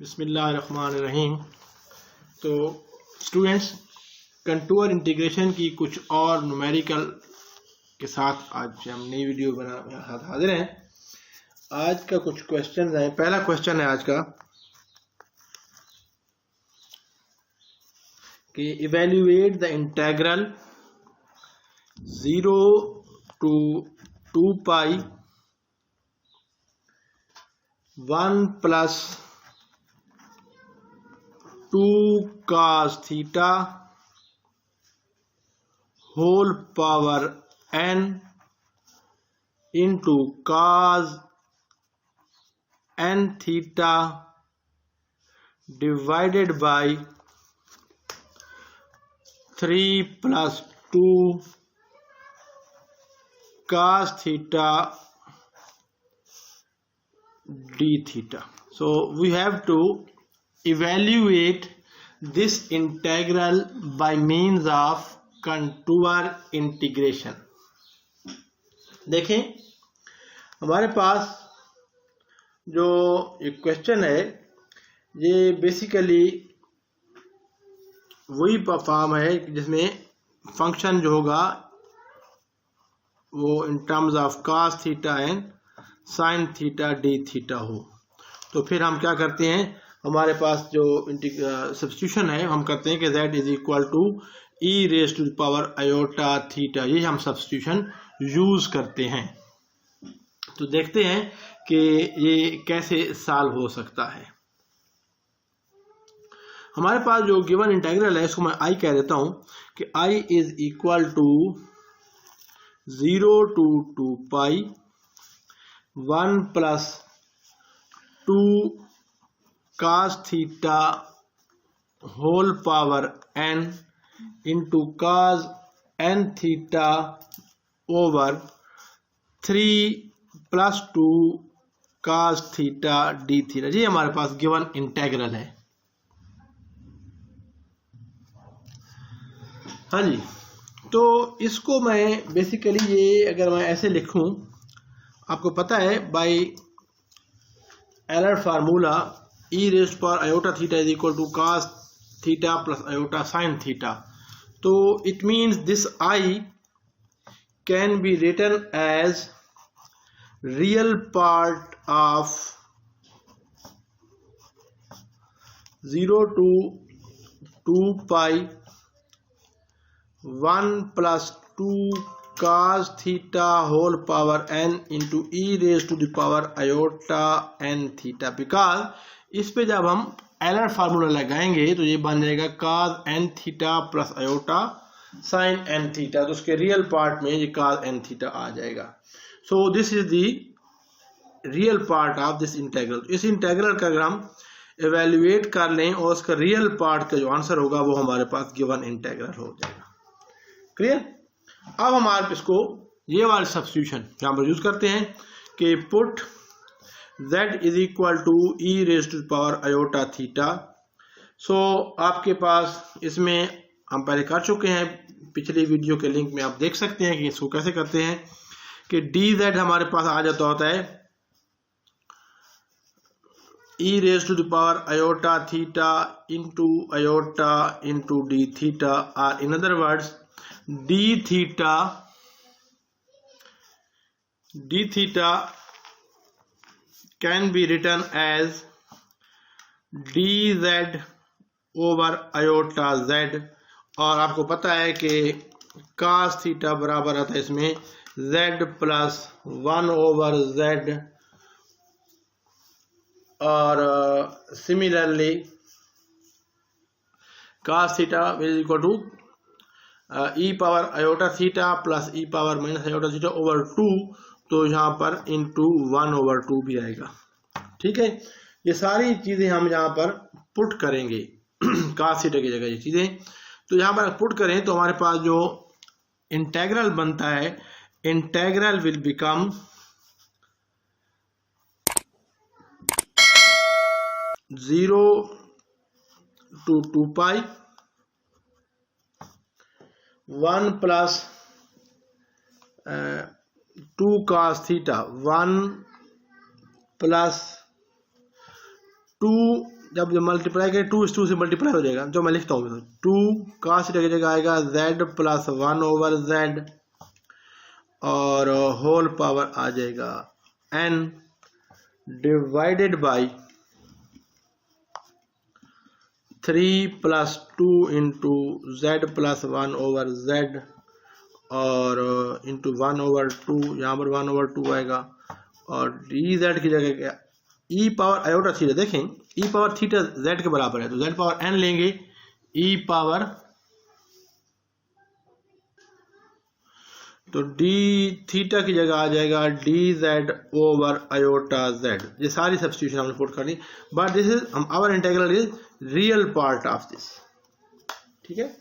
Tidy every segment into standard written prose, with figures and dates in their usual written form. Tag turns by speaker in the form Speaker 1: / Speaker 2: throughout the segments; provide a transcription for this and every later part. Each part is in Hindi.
Speaker 1: बिस्मिल्लाहिर्रहमानिर्रहीम। तो स्टूडेंट्स, कंटूर इंटीग्रेशन की कुछ और न्यूमेरिकल के साथ आज हम नई वीडियो बना हाजिर हैं। आज का कुछ क्वेश्चन है। पहला क्वेश्चन है आज का कि evaluate the integral 0 to 2 pi 1 plus 2 cos theta whole power n into cos n theta divided by 3 plus 2 cos theta d theta. So we have to evaluate this integral by means of contour integration. देखें, हमारे पास जो एक क्वेश्चन है ये बेसिकली वही फॉर्म है जिसमें फंक्शन जो होगा वो in terms of cos theta and sin theta d theta हो। तो फिर हम क्या करते हैं, हमारे पास जो सब्स्टिट्यूशन है हम करते हैं कि z is equal to e raise to the power iota theta, ये हम सब्स्टिट्यूशन यूज करते हैं। तो देखते हैं कि ये कैसे सॉल्व हो सकता है। हमारे पास जो गिवन इंटीग्रल है इसको मैं i कह देता हूं कि i is equal to 0 to 2 pi 1 plus 2 cos theta whole power n into cos n theta over 3 plus 2 cos theta d theta. जी हमारे पास गिवन इंटीग्रल है। हाँ जी, तो इसको मैं बेसिकली ये अगर मैं ऐसे लिखूं, आपको पता है by Euler formula e raised power iota theta is equal to cos theta plus iota sin theta. तो it means this I can be written as real part of 0 to 2 pi 1 plus 2 cos theta whole power n into e raise to the power iota n theta. Because इस पे जब हम एलर फार्मूला लगाएंगे तो ये बन जाएगा cos n theta plus iota sin n theta. तो उसके रियल पार्ट में ये cos n थीटा आ जाएगा। सो this is the real part of this integral. इस इंटीग्रल का अगर हम एवेल्युएट कर लें और उसका रियल पार्ट का जो आंसर होगा वो हमारे पास गिवन इंटीग्रल हो जाएगा। क्लियर? अब हमारे इसको ये वाला सब्स्टिट्यूशन यहाँ पर यूज करते हैं कि put z is equal to e raise to power iota theta. So आपके पास इसमें हम पहले कर चुके हैं, पिछली वीडियो के लिंक में आप देख सकते हैं कि इसको कैसे करते हैं कि dz हमारे पास आ जाता होता है e raise to the power iota theta into D theta, और in other words d theta can be written as dz over iota z। और आपको पता है कि cos थीटा बराबर आता है इसमें z प्लस 1 ओवर z, और similarly cos theta is equal to e power iota theta plus e power minus iota theta over 2, तो यहाँ पर इंटू 1 ओवर 2 भी आएगा। ठीक है, ये सारी चीजें हम यहाँ पर पुट करेंगे cos थीटा की जगह ये चीजें। तो यहाँ पर पुट करें तो हमारे पास जो इंटीग्रल बनता है, integral will become 0 to 2 pi 1 plus 2 cos theta 1 plus 2 जब मल्टीप्लाई करें 2 से मल्टीप्लाई हो जाएगा, जो मैं लिखता हूँ 2 cos थीटा की जगह आएगा z प्लस 1/z और होल पावर आ जाएगा n divided by 3 + 2 into z plus 1/z और इंटू 1/2, यहाँ पर 1/2 आएगा और dz की जगह क्या e पावर आयोटा थीटा, देखें e पावर थीटा z के बराबर है तो z पावर n लेंगे, e पावर तो d थीटा की जगह आ जाएगा dz/आयोटा z। ये सारी सब्स्टिट्यूशन हमने पुट करनी, but this is our integral is real part of this, ठीक है,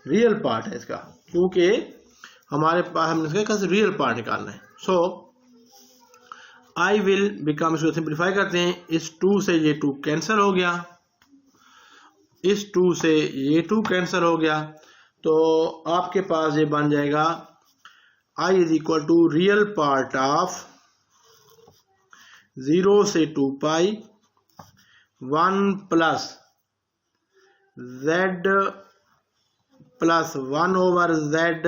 Speaker 1: रियल पार्ट है इसका, क्योंकि हमारे पास हमने इसका रियल पार्ट निकालना है। सो आई विल बिकम, इसको सिंप्लीफाई करते हैं, इस 2 से ये 2 कैंसिल हो गया, इस 2 से ये 2 कैंसिल हो गया, तो आपके पास ये बन जाएगा I is equal to real part of 0 से 2 pi 1 plus z plus 1/z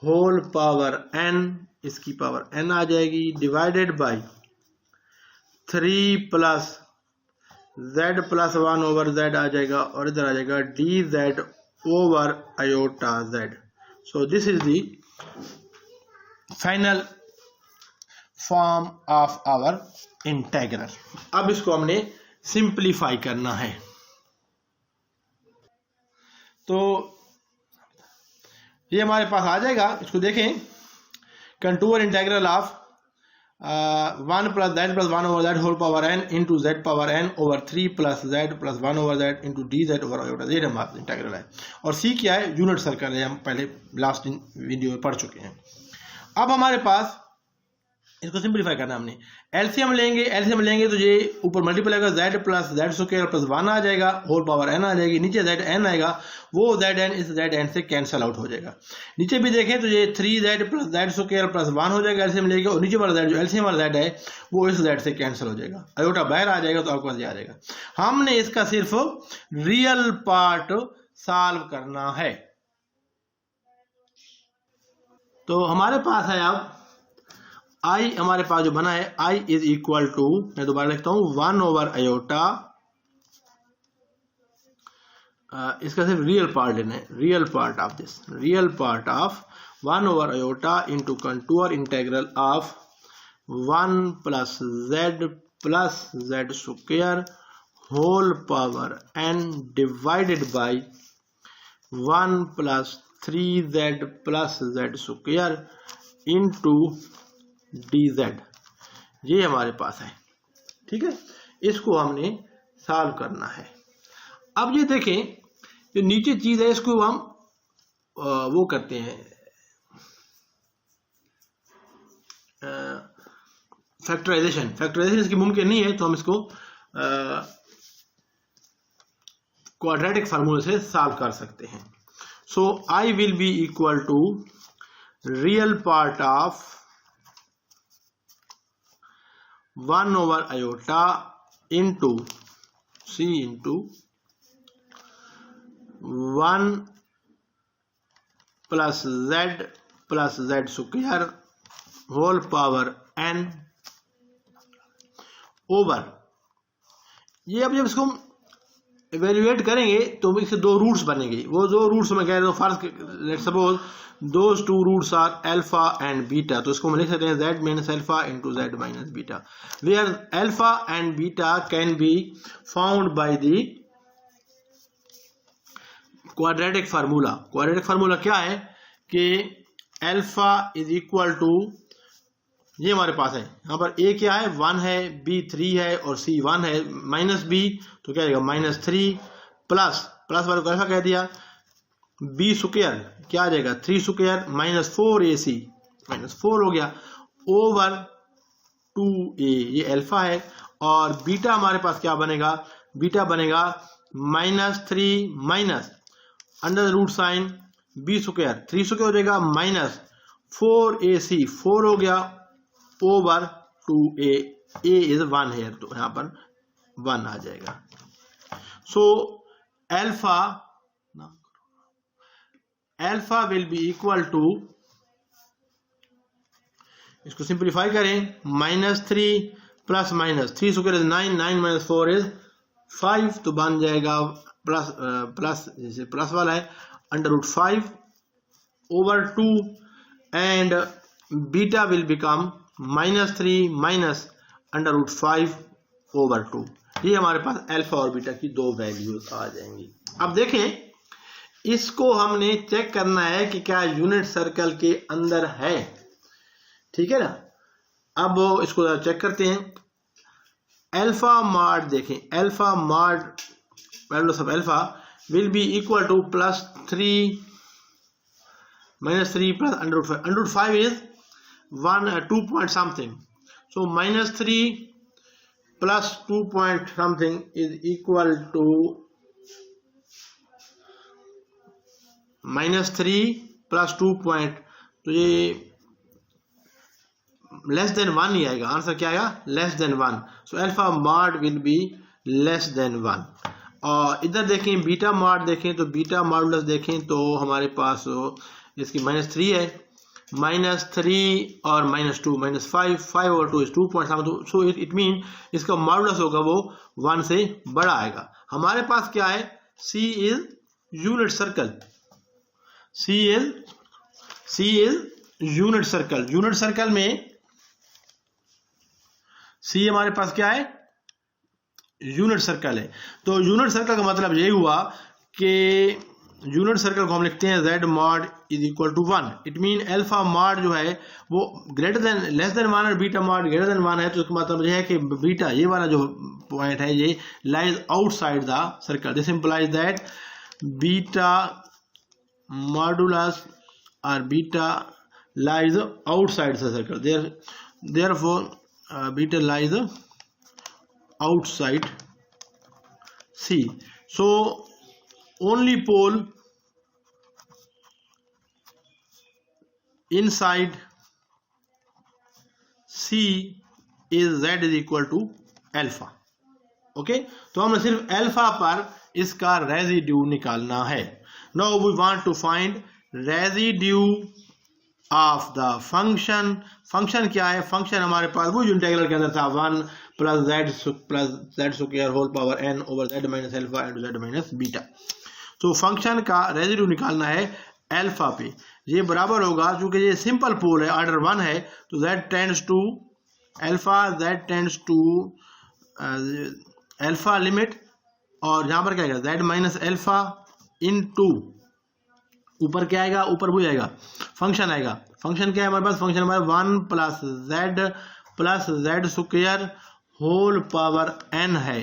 Speaker 1: whole power n, इसकी पावर n आ जाएगी, divided by 3 plus z plus 1/z आ जाएगा और इधर आ जाएगा dz/आयोटा z। So this is the final form of our integral. अब इसको हमने सिंप्लीफाई करना है, तो ये हमारे पास आ जाएगा, इसको देखें, contour integral of 1 plus z plus 1/z whole power n into z power n over 3 plus z plus 1/z into dz/आयोटा, ये हमारा इंटीग्रल है। और c क्या है, यूनिट सर्कल है, हम पहले लास्ट वीडियो में पढ़ चुके हैं। अब हमारे पास इसको सिंप्लीफाई करना, हमने एलसीएम लेंगे तो ये ऊपर मल्टीप्लाई होगा z plus z square plus 1 आ जाएगा, होल पावर n आ जाएगी, नीचे z n आएगा, वो zn इस zn से कैंसिल आउट हो जाएगा। नीचे भी देखें तो ये 3z plus z square plus 1 हो जाएगा एलसीएम लेंगे, और नीचे वाला z जो एलसीएम वाला z है वो इस z से कैंसिल हो जाएगा, आयोटा बाहर आ जाएगा तो आपके पास ये आ जाएगा। हमने इसका सिर्फ रियल पार्ट सॉल्व करना है, तो हमारे पास है अब आई, हमारे पास जो बना है आई इज इक्वल टू, मैं दोबारा लिखता हूं 1/आयोटा, इसका सिर्फ रियल पार्ट लेना है, real part of this, real part of 1/आयोटा into contour integral of 1 plus z square whole power n divided by 1 plus 3z plus z square into dz, ये हमारे पास है, ठीक है, इसको हमने सॉल्व करना है। अब ये देखें, जो नीचे चीज है इसको हम वो करते हैं फैक्टराइजेशन इसकी मुमकिन नहीं है, तो हम इसको क्वाड्रेटिक फार्मूले से सॉल्व कर सकते हैं। So I will be equal to real part of 1/आयोटा into c into 1 plus z square whole power n over, ये अब जब इसको इवेल्युएट करेंगे तो इसके 2 रूट्स बनेंगे, वो 2 रूट्स में कह रहे हो, first suppose those 2 roots are alpha and beta, तो इसको हम लिख सकते हैं z minus alpha into z minus beta, where alpha and beta can be found by the quadratic formula. Quadratic formula क्या है कि अल्फा इज इक्वल टू, ये हमारे पास है, यहाँ पर a क्या है 1 है, b 3 है और c 1 है, माइनस b तो क्या आएगा -3 प्लस वाले को अल्फा कह दिया, b स्क्वायर क्या आ जाएगा 3 स्क्वायर माइनस 4ac -4 हो गया ओवर 2a, ये अल्फा है, और बीटा हमारे पास क्या बनेगा, बीटा बनेगा -3 minus under root sign b square 3 square हो जाएगा माइनस 4ac 4 हो गया ओवर 2a, a इज 1 है तो यहाँ पर 1 आ जाएगा। So alpha will be equal to, इसको सिंप्लीफाई करें, -3 प्लस -3 स्क्वायर इज 9, 9 - 4 इज 5, तो बन जाएगा प्लस जैसे प्लस वाला है √5 over 2 and beta will become -3 minus √5 over 2। ये हमारे पास अल्फा और बीटा की दो वैल्यूज आ जाएंगी। अब देखें, इसको हमने चेक करना है कि क्या यूनिट सर्कल के अंदर है, ठीक है ना। अब इसको चेक करते हैं। अल्फा मॉड देखें, alpha mod modulus of alpha will be equal to +3 -3 plus √5. √5 is 2 point something. So -3 plus 2 point something is equal to -3 plus 2 point, तो ये लेस देन 1 ही आएगा। आंसर क्या आएगा? Less than 1। So alpha mod will be less than 1। और इधर देखें बीटा मॉड देखें, तो बीटा मॉडुलस देखें तो हमारे पास इसकी -3 है, -3 और -2 -5, 5 over 2 is 2 point something, so it mean इसका मॉडुलस होगा वो 1 से बड़ा आएगा। हमारे पास क्या है? C is unit circle, C is unit circle. Unit circle में C हमारे पास क्या है? यूनिट सर्कल है। तो यूनिट सर्कल का मतलब यही हुआ कि यूनिट सर्कल को हम लिखते हैं z mod is equal to 1। It mean alpha mod जो है वो ग्रेटर देन लेस देन 1 और बीटा मॉड ग्रेटर देन 1 है, तो इसका मतलब यह है कि बीटा ये वाला जो पॉइंट है ये lies outside the circle. This implies that beta modulus और beta lies outside the circle, therefore beta lies outside C. So only pole inside C is Z is equal to alpha. Okay, तो हमें सिर्फ अल्फा पर इसका रेजिड्यू निकालना है। Now we want to find residue of the function. Function क्या है? फंक्शन हमारे पास वो जो इंटीग्रल के अंदर था 1 plus z square whole power n over z minus alpha into z minus beta। तो फंक्शन का रेजिड्यू निकालना है अल्फा पे। ये बराबर होगा, चूंकि ये सिंपल पोल है, ऑर्डर 1 है, तो z tends to alpha, z tends to alpha limit, और यहाँ पर क्या आएगा? z माइनस अल्फा इनटू ऊपर क्या आएगा? ऊपर वो आएगा फंक्शन आएगा। फंक्शन क्या है हमारे पास? फंक्शन हमारे 1 plus z square whole power n है,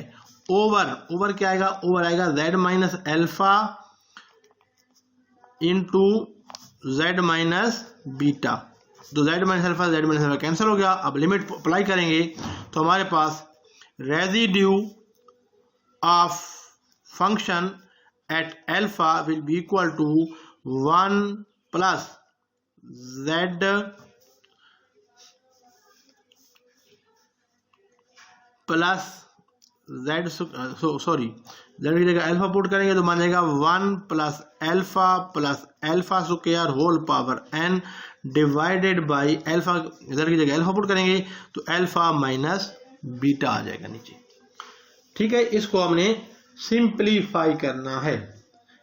Speaker 1: ओवर क्या आएगा? ओवर आएगा z minus alpha into z minus beta. तो z माइनस अल्फा कैंसिल हो गया। अब लिमिट अप्लाई करेंगे तो हमारे पास residue of function at alpha will be equal to 1 plus z plus z की जगह अल्फा पुट करेंगे तो मान जाएगा 1 plus alpha square whole power n divided by alpha. इधर की जगह अल्फा पुट करेंगे तो अल्फा माइनस बीटा आ जाएगा नीचे। ठीक है, इसको हमने सिंप्लीफाई करना है।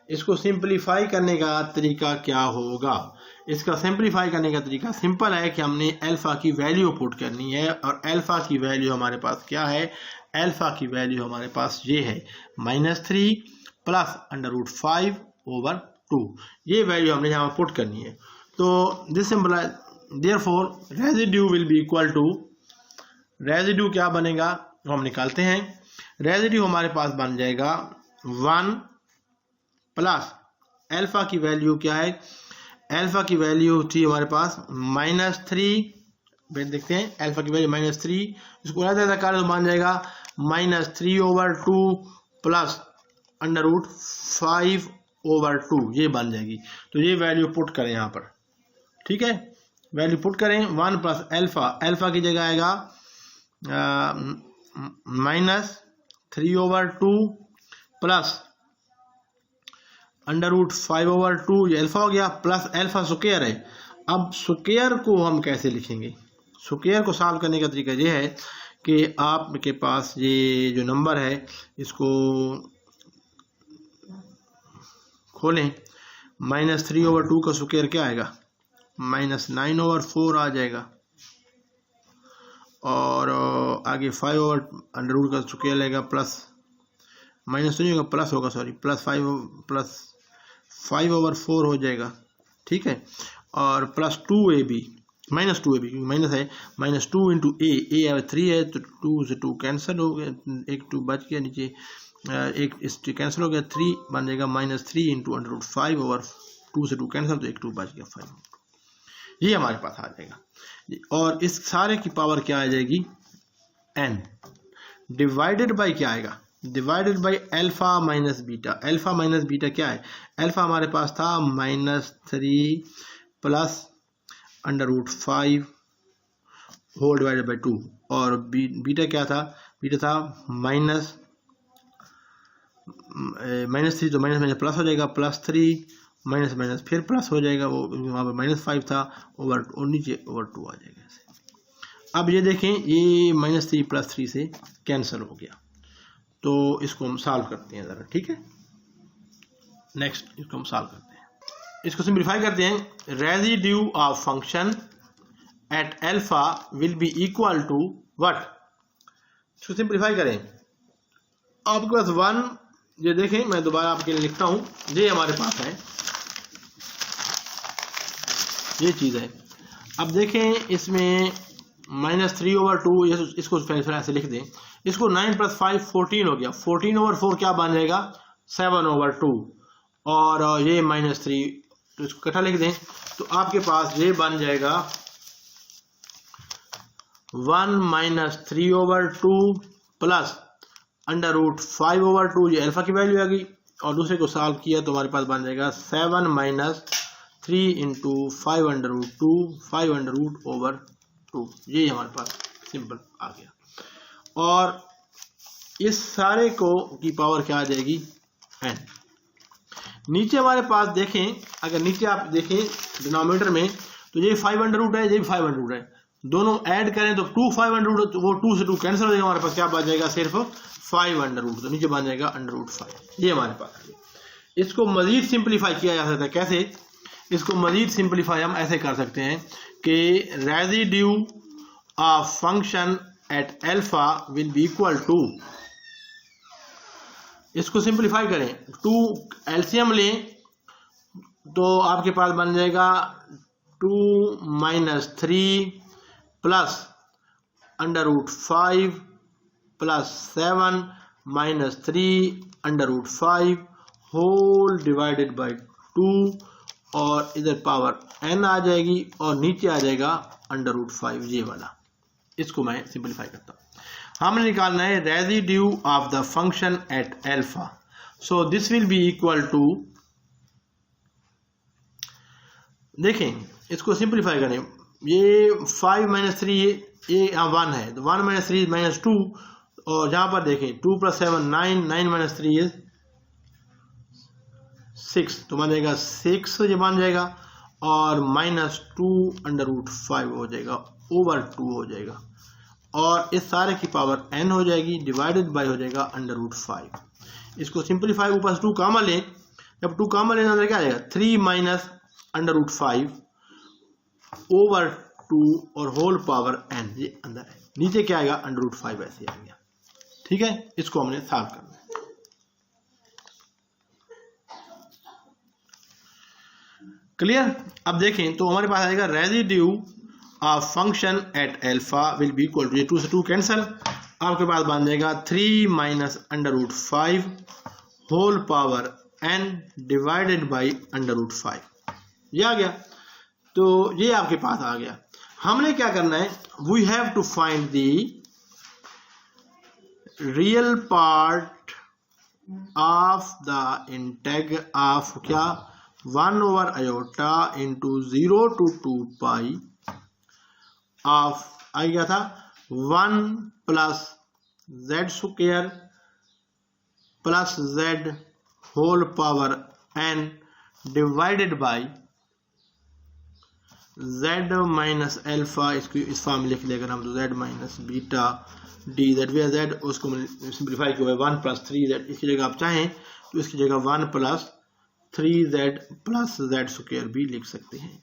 Speaker 1: इसको सिंप्लीफाई करने का तरीका क्या होगा? इसका सिंप्लीफाई करने का तरीका सिंपल है कि हमने अल्फा की वैल्यू पुट करनी है, और अल्फा की वैल्यू हमारे पास क्या है? अल्फा की वैल्यू हमारे पास ये है -3 प्लस √5 over 2। ये वैल्यू हमने यहाँ पुट करनी है। तो this simplifies therefore residue will be equal to, residue क्या बनेगा वो हम निकालते हैं। रेजिड्यू हमारे पास बन जाएगा 1 प्लस अल्फा की वैल्यू क्या है? अल्फा की वैल्यू थी हमारे पास -3। देखते हैं अल्फा की वैल्यू -3, इसको अलग कर तो मान जाएगा -3 over 2 प्लस √5 over 2, ये बन जाएगी। तो ये वैल्यू पुट करें यहाँ पर। ठीक है, वैल्यू पुट करें 1 प्लस अल्फा की जगह आएगा 3/2 प्लस √5/2, ये अल्फा हो गया, प्लस अल्फा स्क्वायर है। अब स्क्वायर को हम कैसे लिखेंगे? स्क्वायर को सॉल्व करने का तरीका ये है कि आपके पास ये जो नंबर है इसको खोलें, -3/2 का स्क्वायर क्या आएगा? -9/4 आ जाएगा, और आगे 5/√2 का स्क्वायर लगेगा, प्लस माइनस तो नहीं होगा, प्लस होगा, सॉरी, प्लस 5/4 हो जाएगा, ठीक है। और प्लस 2ab, -2ab क्योंकि माइनस है, -2 इंटू ए 3 है तो 2 से 2 कैंसिल हो गया, एक 2 बच गया नीचे, एक इस कैंसिल हो गया, 3 बन जाएगा -3 इंटू √5/2 से 2 कैंसिल, तो एक 2 बच गया, 5। ये हमारे पास आ जाएगा, और इस सारे की पावर क्या आ जाएगी? n डिवाइडेड बाय क्या आएगा? Divided by alpha minus beta. Alpha minus beta क्या है? अल्फा हमारे पास था -3 प्लस √5 होल डिवाइडेड बाय 2, और बीटा क्या था? बीटा था -3, तो माइनस प्लस हो जाएगा, +3 माइनस फिर प्लस हो जाएगा, वो वहाँ पर -5 था, और नीचे /2 आ जाएगा ऐसे। अब ये देखें, ये -3 + 3 से कैंसिल हो गया, तो इसको हम सॉल्व करते हैं ज़रा, ठीक है। नेक्स्ट इसको हम सॉल्व करते हैं, इसको सिंप्लीफाई करते हैं। Residue of function at alpha will be equal to what? इसको सिंप्लीफाई करें, आपके पास 1, ये देखें मैं दोबारा आपके लिए लिखता हूँ, ये हमारे पास है, ये चीज़ है। अब देखें इसमें -3/2, इसको फिर ऐसे लिख दें, इसको 9 + 5 14 हो गया, 14/4 क्या बन जाएगा? 7/2, और ये -3, तो इसको इकट्ठा लिख दें, तो आपके पास ये बन जाएगा 1 - 3/2 प्लस √5/2, ये अल्फा की वैल्यू आ गई, और दूसरे को सॉल्व किया तो हमारे पास बन जाएगा 7 - 3 इंटू 5/2 5/2, ये हमारे पास सिंपल आ गया। और इस सारे को की पावर क्या आ जाएगी? n। नीचे हमारे पास देखें, अगर नीचे आप देखें डिनोमिनेटर में, तो ये 5/2 है, ये भी 5/2 है, दोनों ऐड करें तो 2 5/2, तो वो 2 से 2 कैंसिल हो जाएगा, हमारे पास क्या बच जाएगा? सिर्फ 5/2, तो नीचे बन जाएगा √5, ये हमारे पास है। इसको मजीद सिंप्लीफाई किया जा सकता है, कैसे? इसको मजीद सिंप्लीफाई हम ऐसे कर सकते हैं कि residue of function at alpha will be equal to, इसको सिंप्लीफाई करें, 2 एलसीएम लें तो आपके पास बन जाएगा 2 - 3 plus √5 plus 7 - 3 √5 whole divided by 2, और इधर पावर n आ जाएगी, और नीचे आ जाएगा √5 ये वाला। इसको मैं सिंप्लीफाई करता हूँ। हमने निकालना है residue of the function at alpha, so this will be equal to, देखें इसको सिंप्लीफाई करें, ये 5 - 3 ये 1 है, तो 1 - 3 -2, और जहाँ पर देखें 2 + 7 9 9 - 3 is 6, तो बन जाएगा 6 ये बन जाएगा, और -2/5 हो जाएगा, /2 हो जाएगा, और इस सारे की पावर n हो जाएगी, डिवाइडेड बाय हो जाएगा √5। इसको सिंप्लीफाई, ऊपर 2 कॉमन लें, जब 2 कॉमन लेना तो क्या आ जाएगा? 3 - √5 /2 और होल पावर n, ये अंदर है, नीचे क्या आएगा? √5 ऐसे आ गया, ठीक है। इसको हमने सॉल्व करना है। क्लियर? अब देखें तो हमारे पास आएगा residue of function at alpha will be equal to, ये 2 से 2 कैंसिल, आपके पास बन जाएगा 3 - √5 whole power n divided by √5, ये आ गया, तो ये आपके पास आ गया। हमने क्या करना है? We have to find the real part of the integral of क्या? 1/i into 0 to 2 pi of आ गया था 1 + z² plus z whole power n divided by z minus alpha, इसको इस फॉर्म में लिख लेकर हम तो z minus beta D Z V Z, उसको सिंप्लीफाई किया हुआ 1 + 3z, इसकी जगह आप चाहें तो इसकी जगह 1 + 3z + z² भी लिख सकते हैं।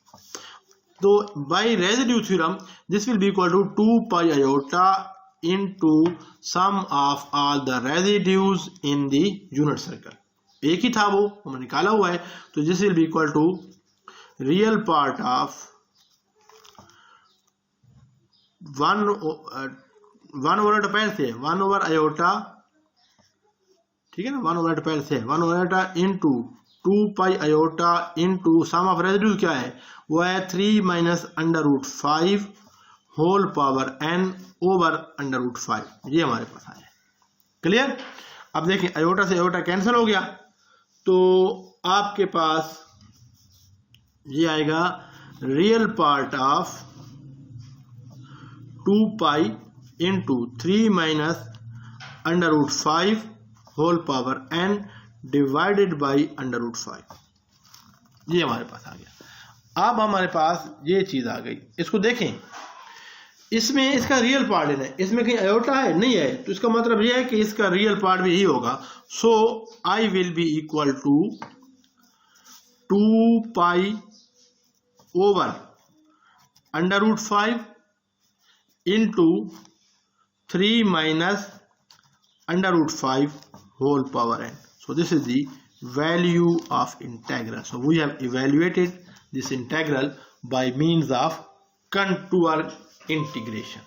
Speaker 1: तो by residue theorem this will be equal to 2 pi iota into sum of all the residues in the unit circle. एक ही था वो हमने निकाला हुआ है, तो this will be equal to real part of 1 over पहले से 1 ओवर आयोटा, ठीक है ना, 1 ओवर पहले से 1 over iota into 2 pi iota into sum of residue क्या है, वो है 3 minus √5 whole power n over √5, ये हमारे पास आया। क्लियर। अब देखिए आयोटा से आयोटा कैंसिल हो गया, तो आपके पास ये आएगा real part of 2 pi into 3 minus √5 whole power n divided by √5, ये हमारे पास आ गया। अब हमारे पास ये चीज आ गई, इसको देखें, इसमें इसका रियल पार्ट लेना है, इसमें कहीं आयोटा है नहीं है, तो इसका मतलब ये है कि इसका रियल पार्ट भी यही होगा। So I will be equal to 2 pi over √5 into 3 minus √5 whole power n. So this is the value of integral. So we have evaluated this integral by means of contour integration.